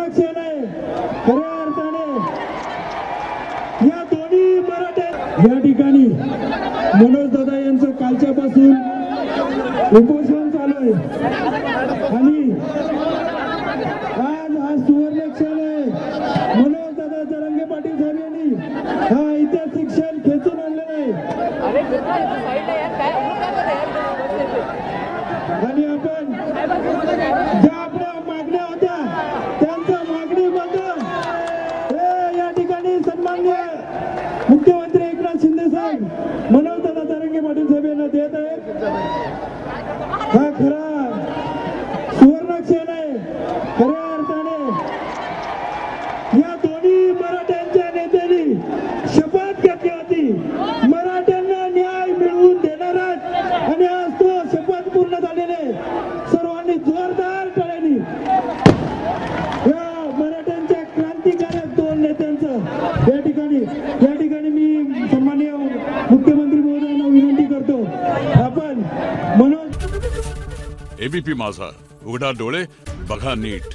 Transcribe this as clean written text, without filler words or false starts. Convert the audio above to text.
सुवर्णक्षण आहे खऱ्या अर्थाने या दोन्ही मराठे या ठिकाणी मनोज दादा यांचं कालच्यापासून उपोषण चालू आहे आणि आज हा सुवर्णक्षण आहे। मनोज दादा जरांगे पाटील साहेब यांनी हा ऐतिहासिक क्षण खेचून आणलेला आहे आणि आपण ज्या आपल्या मागण्या होत्या त्यांच्या मागणीबद्दल हे या ठिकाणी सन्माननीय मुख्यमंत्री एकनाथ शिंदे साहेब मनोज दादा जरांगे पाटील साहेब यांना देत आहेत। हा खरा सुवर्णक्षण आहे खऱ्या अर्थाने या दोन्ही मराठ्यांच्या नेत्यांनी शपथ घेतली होती मराठ्यांना न्याय मिळवून देणार आणि आज तो शपथ पूर्ण झालेले सर्वांनी जोरदार टाळ्यांनी या मराठ्यांच्या क्रांतिकारक दोन नेत्यांचं या ठिकाणी मी सन्माननीय मुख्यमंत्री महोदयांना विनंती करतो आपण मनोज एबीपी माझा उघडा डोळे बघा नीट।